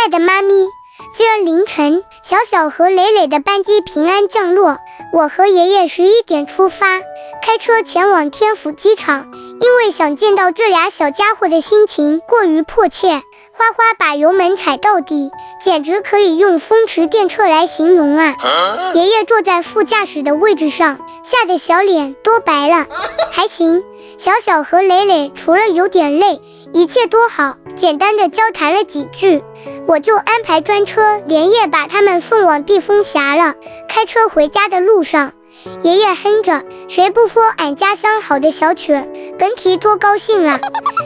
爱的妈咪，今儿凌晨，小小和磊磊的班机平安降落，我和爷爷11点出发，开车前往天府机场。因为想见到这俩小家伙的心情过于迫切，花花把油门踩到底，简直可以用风驰电掣来形容啊！爷爷坐在副驾驶的位置上，吓得小脸都白了。还行，小小和磊磊除了有点累，一切都好，简单的交谈了几句，我就安排专车连夜把他们送往避风峡了。开车回家的路上，爷爷哼着谁不说俺家乡好的小曲儿，本体多高兴啊，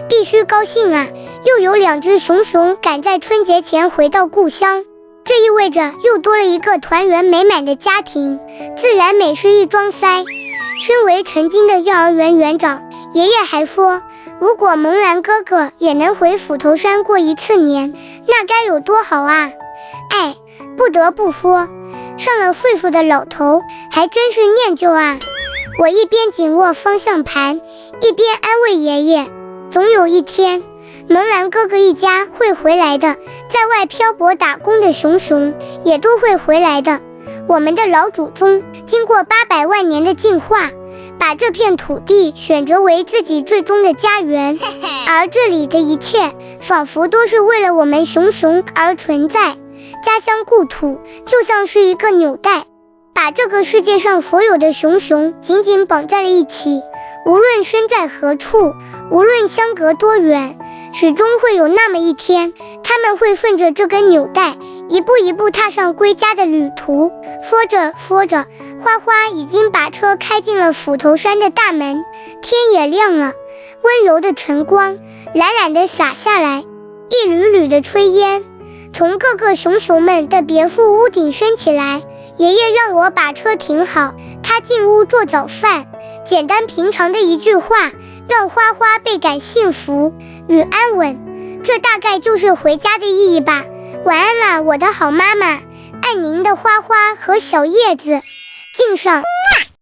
必须高兴啊，又有2只熊熊赶在春节前回到故乡，这意味着又多了一个团圆美满的家庭，自然美是一桩塞。身为曾经的幼儿园园长，爷爷还说，如果萌然哥哥也能回斧头山过一次年，那该有多好啊！哎，不得不说，上了岁数的老头还真是念旧啊。我一边紧握方向盘，一边安慰爷爷，总有一天，萌然哥哥一家会回来的，在外漂泊打工的熊熊也都会回来的。我们的老祖宗经过800万年的进化，把这片土地选择为自己最终的家园，而这里的一切仿佛都是为了我们熊熊而存在。家乡故土就像是一个纽带，把这个世界上所有的熊熊紧紧绑在了一起，无论身在何处，无论相隔多远，始终会有那么一天，他们会顺着这根纽带一步一步踏上归家的旅途。说着说着，花花已经把车开进了斧头山的大门，天也亮了，温柔的晨光懒懒地洒下来，一缕缕的炊烟从各个熊熊们的别墅屋顶升起来。爷爷让我把车停好，他进屋做早饭，简单平常的一句话让花花倍感幸福与安稳，这大概就是回家的意义吧。晚安啦，我的好妈妈，爱您的花花和小叶子。敬上。